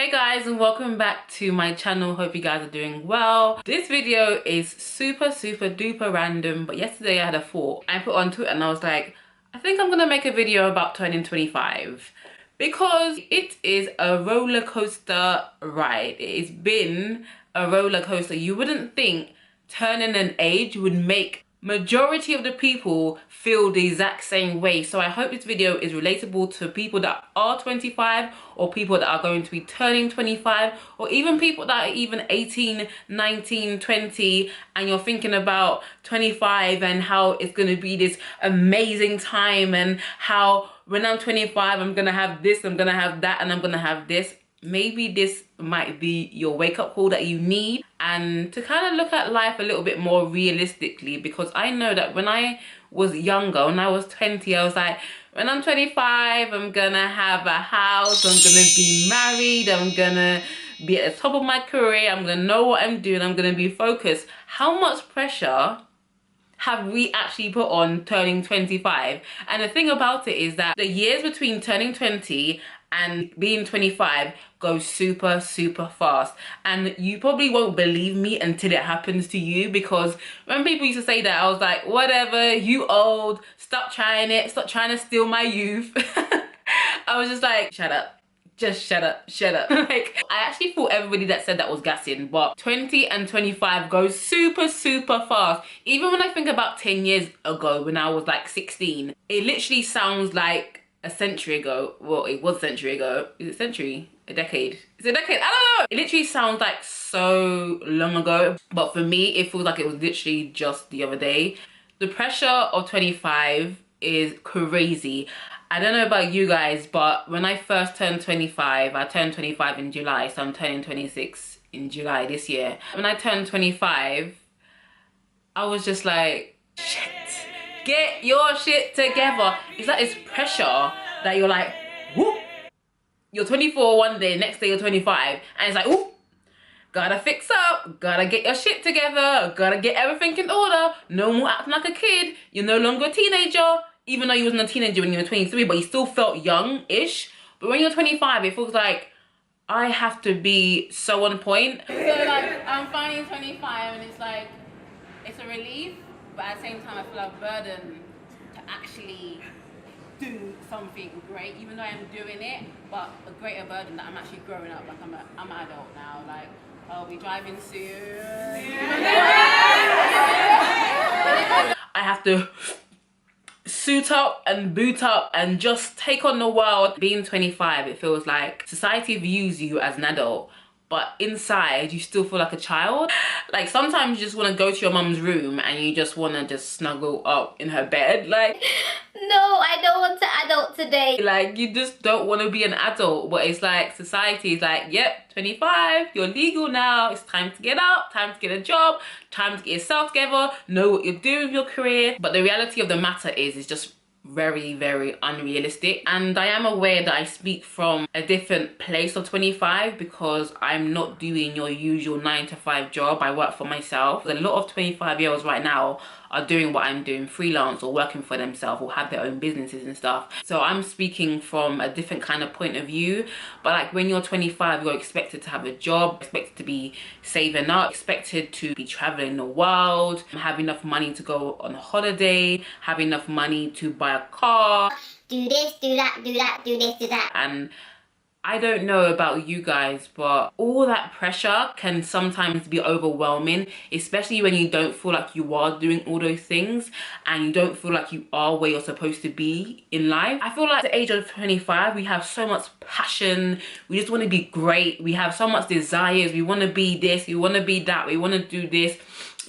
Hey guys, and welcome back to my channel. Hope you guys are doing well. This video is super duper random, but yesterday I had a thought. I put on Twitter and I was like, I think I'm gonna make a video about turning 25 because it is a roller coaster ride. It's been a roller coaster. You wouldn't think turning an age would make majority of the people feel the exact same way. So I hope this video is relatable to people that are 25 or people that are going to be turning 25, or even people that are even 18, 19, 20, and you're thinking about 25 and how it's going to be this amazing time, and how when I'm 25 I'm gonna have this, I'm gonna have that, and I'm gonna have this. Maybe this might be your wake-up call that you need, and to kind of look at life a little bit more realistically, because I know that when I was younger, when I was 20, I was like, when I'm 25 I'm gonna have a house, I'm gonna be married, I'm gonna be at the top of my career, I'm gonna know what I'm doing, I'm gonna be focused. How much pressure have we actually put on turning 25? And the thing about it is that the years between turning 20 and being 25 go super fast, and you probably won't believe me until it happens to you. Because when people used to say that, I was like, whatever, you old, stop trying it, stop trying to steal my youth. I was just like, shut up, just shut up. Like, I actually thought everybody that said that was gassing, but 20 and 25 goes super fast. Even when I think about 10 years ago, when I was like 16, it literally sounds like a century ago. Well, it was a century ago. Is it a century? A decade? Is it a decade? I don't know. It literally sounds like so long ago, but for me it feels like it was literally just the other day. The pressure of 25 is crazy. I don't know about you guys, but when I first turned 25, I turned 25 in July, so I'm turning 26 in July this year. When I turned 25, I was just like, shit, get your shit together. It's like this pressure that you're like, whoop, you're 24 one day, next day you're 25, and it's like, ooh, gotta fix up, gotta get your shit together, gotta get everything in order. No more acting like a kid. You're no longer a teenager, even though you wasn't a teenager when you were 23, but you still felt young-ish. But when you're 25, it feels like I have to be so on point. So like, I'm finally 25 and it's like, it's a relief, but at the same time I feel a burden to actually do something great, even though I'm doing it, but a greater burden that I'm actually growing up. Like I'm an adult now. Like, I'll be driving soon. I have to suit up and boot up and just take on the world. Being 25, it feels like society views you as an adult, but inside you still feel like a child. Like, sometimes you just want to go to your mum's room and you just want to just snuggle up in her bed. Like, no, I don't want to adult today. Like, you just don't want to be an adult, but it's like society is like, yep, 25, you're legal now, it's time to get out, time to get a job, time to get yourself together, know what you're doing with your career. But the reality of the matter is, it's just very unrealistic. And I am aware that I speak from a different place of 25 because I'm not doing your usual 9-to-5 job. I work for myself. A lot of 25-year-olds right now are doing what I'm doing, freelance or working for themselves or have their own businesses and stuff. So I'm speaking from a different kind of point of view. But like, when you're 25, you're expected to have a job, expected to be saving up, expected to be traveling the world, have enough money to go on holiday, have enough money to buy a car, Do this, do that, do that, do this, do that. And I don't know about you guys, but all that pressure can sometimes be overwhelming, especially when you don't feel like you are doing all those things and you don't feel like you are where you're supposed to be in life. I feel like at the age of 25, we have so much passion. We just want to be great. We have so much desires. We want to be this, we want to be that, we want to do this.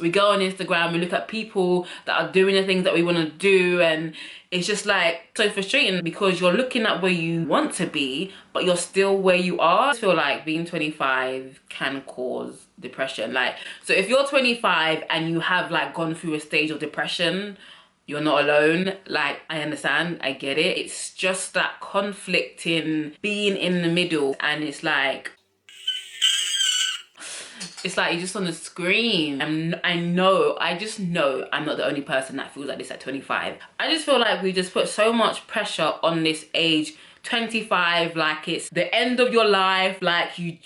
We go on Instagram, we look at people that are doing the things that we want to do, and it's just like so frustrating because you're looking at where you want to be, but you're still where you are. I feel like being 25 can cause depression. Like, so if you're 25 and you have like gone through a stage of depression, you're not alone. Like, I understand, I get it. It's just that conflict in being in the middle, and it's like you just want to scream. I just know I'm not the only person that feels like this at 25. I just feel like we just put so much pressure on this age 25 like it's the end of your life, like you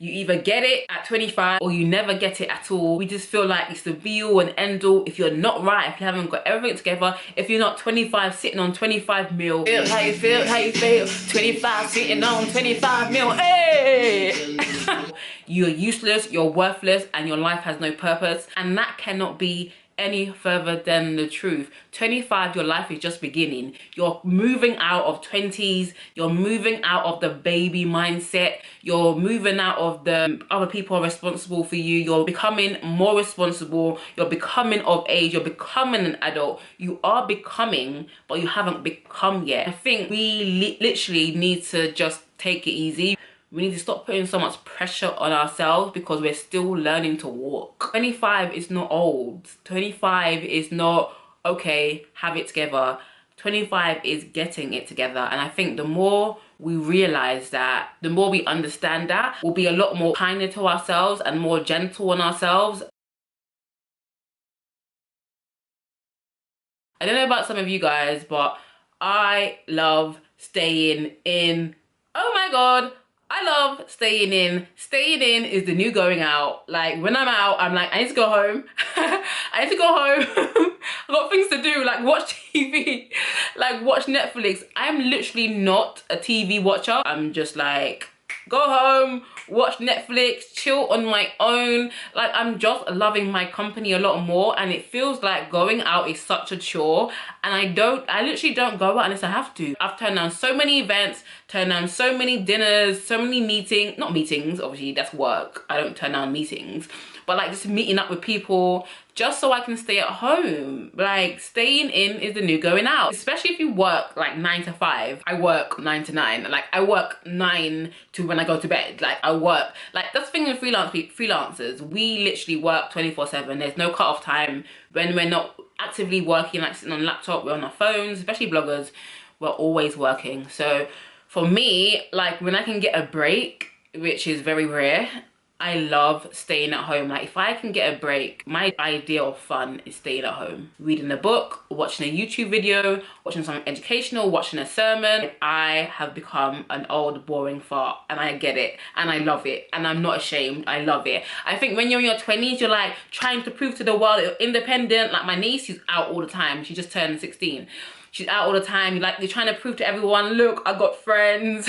either get it at 25 or you never get it at all. We just feel like it's the be all and end all. If you're not right, if you haven't got everything together, if you're not 25 sitting on 25 mil, feel how you feel, how you feel, 25 sitting on 25 mil, hey! You're useless, you're worthless, and your life has no purpose, and that cannot be any further than the truth. 25, your life is just beginning. You're moving out of 20s, you're moving out of the baby mindset, you're moving out of the other people are responsible for you, you're becoming more responsible, you're becoming of age, you're becoming an adult. You are becoming, but you haven't become yet. I think we literally need to just take it easy. We need to stop putting so much pressure on ourselves because we're still learning to walk. 25 is not old. 25 is not, okay, have it together. 25 is getting it together. And I think the more we realize that, the more we understand that, we'll be a lot more kinder to ourselves and more gentle on ourselves. I don't know about some of you guys, but I love staying in. Oh my God. I love staying in. Staying in is the new going out. Like when I'm out, I'm like, I need to go home. I need to go home. I've got things to do, like watch TV, like watch Netflix. I'm literally not a TV watcher. I'm just like, go home, watch Netflix, chill on my own. Like I'm just loving my company a lot more, and it feels like going out is such a chore. And I literally don't go out unless I have to. I've turned down so many events, turned down so many dinners, so many meetings, not meetings, obviously that's work. I don't turn down meetings, but like just meeting up with people just so I can stay at home. Like staying in is the new going out, especially if you work like 9 to 5. I work 9 to 9. Like I work 9 to when I go to bed. Like I work, like that's the thing with freelancers. We literally work 24/7. There's no cut-off time. When we're not actively working, like sitting on a laptop, we're on our phones, especially bloggers, we're always working. So for me, like when I can get a break, which is very rare, I love staying at home. Like if I can get a break, my idea of fun is staying at home, reading a book, watching a YouTube video, watching something educational, watching a sermon. I have become an old boring fart, and I get it and I love it, and I'm not ashamed. I love it. I think when you're in your 20s, you're like trying to prove to the world you're independent. Like my niece, who's out all the time, she just turned 16. She's out all the time. You're trying to prove to everyone, look, I got friends.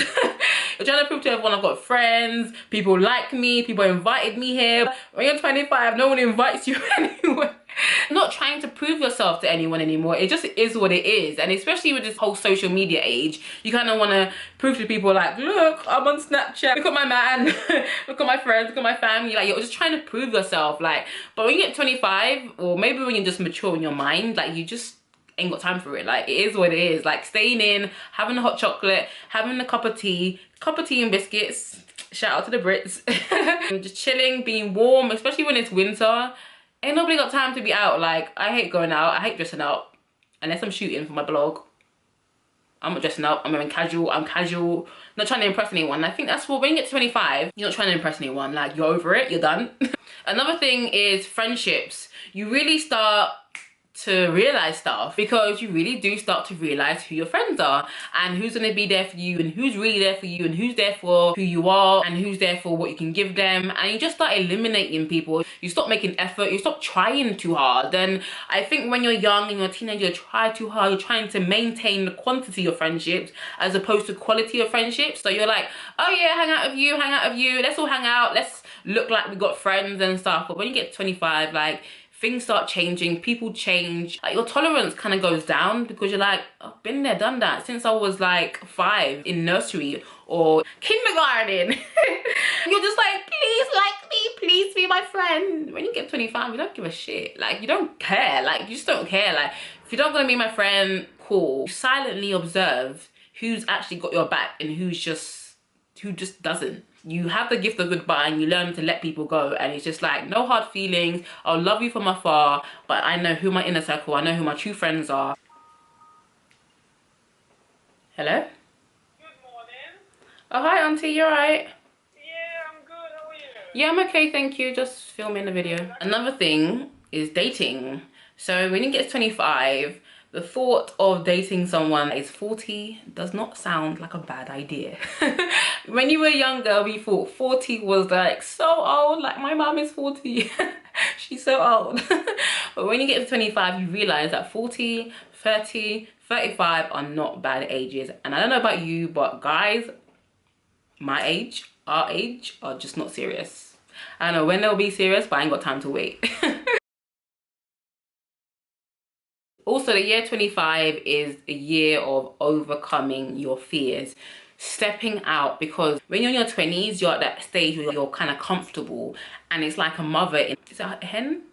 You're trying to prove to everyone I've got friends. People like me. People invited me here. When you're 25, no one invites you anywhere. Not trying to prove yourself to anyone anymore. It just is what it is. And especially with this whole social media age, you kind of want to prove to people like, look, I'm on Snapchat. Look at my man. Look at my friends. Look at my family. Like you're just trying to prove yourself. Like, but when you get 25, or maybe when you're just mature in your mind, like you just ain't got time for it. Like it is what it is. Like staying in, having a hot chocolate, having a cup of tea and biscuits, shout out to the Brits. Just chilling, being warm, especially when it's winter. Ain't nobody got time to be out. Like I hate going out, I hate dressing up unless I'm shooting for my blog. I'm not dressing up, I'm wearing casual, I'm casual, not trying to impress anyone. I think that's what, when you get to 25, you're not trying to impress anyone. Like you're over it, you're done. Another thing is friendships. You really start to realize stuff because you really do start to realize who your friends are and who's going to be there for you and who's really there for you and who's there for who you are and who's there for what you can give them. And you just start eliminating people. You stop making effort, you stop trying too hard. And I think when you're young and you're a teenager, you try too hard. You're trying to maintain the quantity of friendships as opposed to quality of friendships. So you're like, oh yeah, hang out with you, let's all hang out, let's look like we got friends and stuff. But when you get to 25, like things start changing, people change, like your tolerance kind of goes down because you're like, I've been there, done that since I was like 5 in nursery or kindergarten. You're just like, please like me, please be my friend. When you get 25, you don't give a shit. Like you don't care, like you just don't care. Like if you're not gonna be my friend, cool. You silently observe who's actually got your back and who just doesn't. You have the gift of goodbye and you learn to let people go, and it's just like no hard feelings. I'll love you from afar, but I know who my inner circle, I know who my true friends are. Hello? Good morning. Oh hi auntie, you alright? Yeah, I'm good. How are you? Yeah, I'm okay, thank you. Just filming a video. Another thing is dating. So when you get to 25, The thought of dating someone that is 40 does not sound like a bad idea. When you were younger, we thought 40 was like so old, like my mom is 40. She's so old. But when you get to 25, you realize that 40, 30, 35 are not bad ages. And I don't know about you, but guys my age, our age, are just not serious. I don't know when they'll be serious, but I ain't got time to wait. Also, the year 25 is a year of overcoming your fears, stepping out, because when you're in your 20s, you're at that stage where you're kind of comfortable, and it's like a mother in, is that a hen?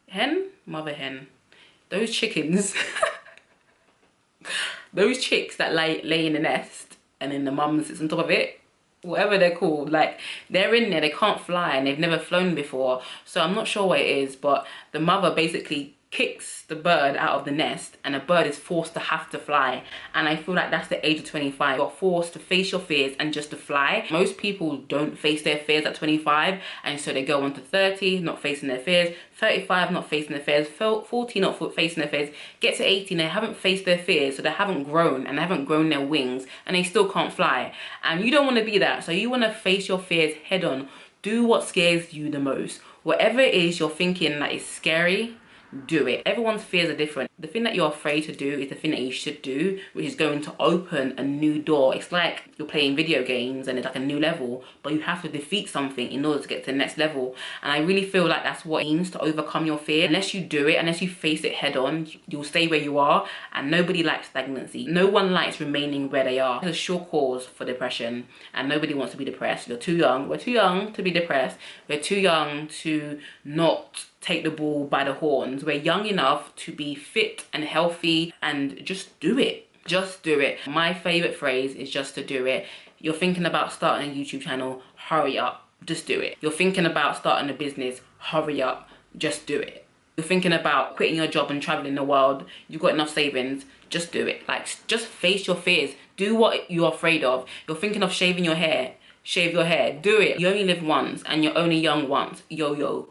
Hen? Mother hen. Those chickens, those chicks that lay in the nest and then the mum sits on top of it, whatever they're called, like they're in there, they can't fly and they've never flown before. So I'm not sure what it is, but the mother basically kicks the bird out of the nest and the bird is forced to have to fly. And I feel like that's the age of 25. You're forced to face your fears and just to fly. Most people don't face their fears at 25, and so they go on to 30 not facing their fears, 35 not facing their fears, 40 not facing their fears, get to 80 and they haven't faced their fears, so they haven't grown and they haven't grown their wings and they still can't fly. And you don't want to be that. So you want to face your fears head on. Do what scares you the most. Whatever it is you're thinking that is scary, do it. Everyone's fears are different. The thing that you're afraid to do is the thing that you should do, which is going to open a new door. It's like you're playing video games and it's like a new level, but you have to defeat something in order to get to the next level. And I really feel like that's what it means to overcome your fear. Unless you do it, unless you face it head on, you'll stay where you are, and nobody likes stagnancy. No one likes remaining where they are. It's a sure cause for depression, and nobody wants to be depressed. You're too young. We're too young to be depressed. We're too young to not take the bull by the horns. We're young enough to be fit and healthy and just do it. Just do it. My favorite phrase is just to do it. You're thinking about starting a YouTube channel, hurry up, just do it. You're thinking about starting a business, hurry up, just do it. You're thinking about quitting your job and traveling the world, you've got enough savings, just do it. Like, just face your fears. Do what you're afraid of. You're thinking of shaving your hair, shave your hair, do it. You only live once and you're only young once. Yo.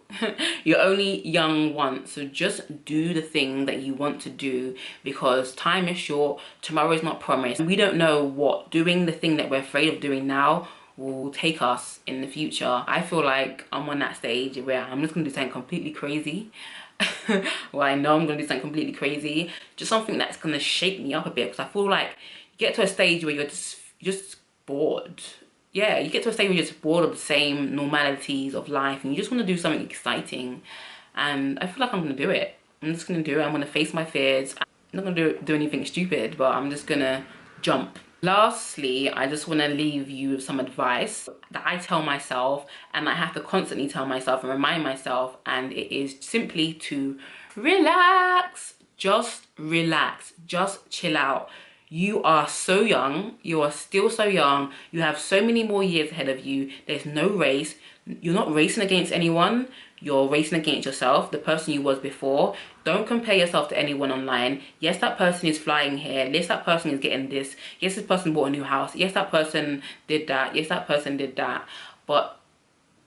You're only young once, so just do the thing that you want to do, because time is short, tomorrow is not promised. We don't know what doing the thing that we're afraid of doing now will take us in the future. I feel like I'm on that stage where I'm just gonna do something completely crazy. Well, I know I'm gonna do something completely crazy, just something that's gonna shake me up a bit, because I feel like you get to a stage where you're just bored. Yeah, you get to a stage where you're just bored of the same normalities of life and you just want to do something exciting. And I feel like I'm going to do it. I'm just going to do it. I'm going to face my fears. I'm not going to do anything stupid, but I'm just going to jump. Lastly, I just want to leave you with some advice that I tell myself, and I have to constantly tell myself and remind myself, and it is simply to relax. Just relax. Just chill out. You are so young. You are still so young. You have so many more years ahead of you. There's no race. You're not racing against anyone. You're racing against yourself, the person you was before. Don't compare yourself to anyone online. Yes, that person is flying here. Yes, that person is getting this. Yes, this person bought a new house. Yes, that person did that. Yes, that person did that. But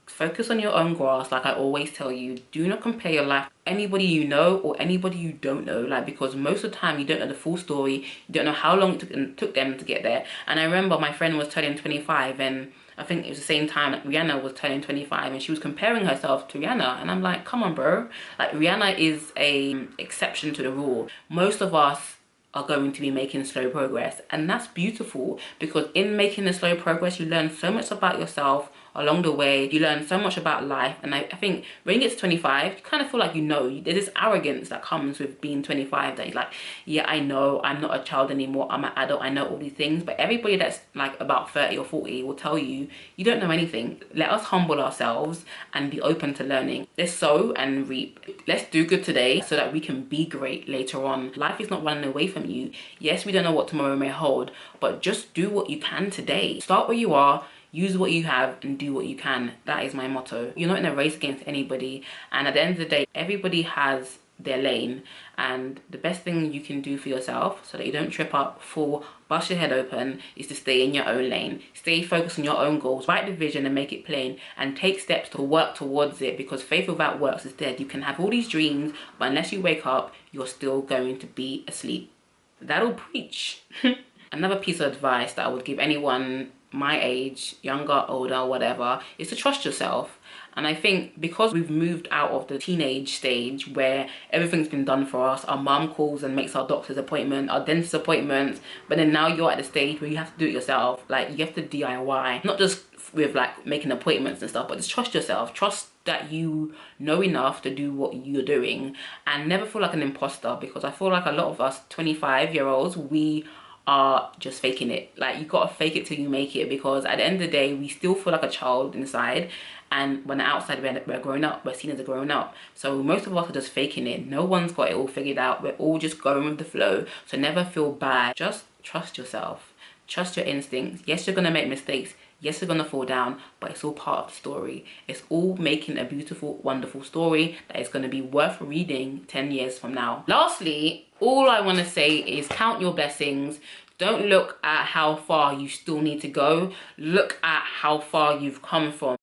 focus on your own grass. Like I always tell you, do not compare your life to anybody you know or anybody you don't know, like, because most of the time you don't know the full story. You don't know how long it took them to get there. And I remember my friend was turning 25, and I think it was the same time that Rihanna was turning 25, and she was comparing herself to Rihanna, and I'm like, come on bro, like Rihanna is a exception to the rule. Most of us are going to be making slow progress, and that's beautiful, because in making the slow progress you learn so much about yourself along the way. You learn so much about life, and I think when you get to 25 you kind of feel like, you know, there's this arrogance that comes with being 25, that you're like, yeah, I know I'm not a child anymore, I'm an adult, I know all these things. But everybody that's like about 30 or 40 will tell you, you don't know anything. Let us humble ourselves and be open to learning. Let's sow and reap. Let's do good today so that we can be great later on. Life is not running away from you. Yes, we don't know what tomorrow may hold, but just do what you can today. Start where you are, use what you have, and do what you can. That is my motto. You're not in a race against anybody, and at the end of the day, everybody has their lane. And the best thing you can do for yourself so that you don't trip up, fall, bust your head open, is to stay in your own lane. Stay focused on your own goals, write the vision and make it plain, and take steps to work towards it, because faith without works is dead. You can have all these dreams, but unless you wake up, you're still going to be asleep. That'll preach. Another piece of advice that I would give anyone my age, younger, older, whatever, is to trust yourself. And I think because we've moved out of the teenage stage where everything's been done for us, our mom calls and makes our doctor's appointment, our dentist appointments, but then now you're at the stage where you have to do it yourself. Like, you have to DIY, not just with like making appointments and stuff, but just trust yourself. Trust that you know enough to do what you're doing, and never feel like an imposter, because I feel like a lot of us 25-year-olds, we are just faking it. Like, you gotta fake it till you make it, because at the end of the day, we still feel like a child inside, and when the outside we're grown up, we're seen as a grown up. So most of us are just faking it. No one's got it all figured out. We're all just going with the flow. So never feel bad. Just trust yourself. Trust your instincts. Yes, you're gonna make mistakes. Yes, you're gonna fall down, but it's all part of the story. It's all making a beautiful, wonderful story that is gonna be worth reading 10 years from now. Lastly, all I wanna say is count your blessings. Don't look at how far you still need to go. Look at how far you've come from.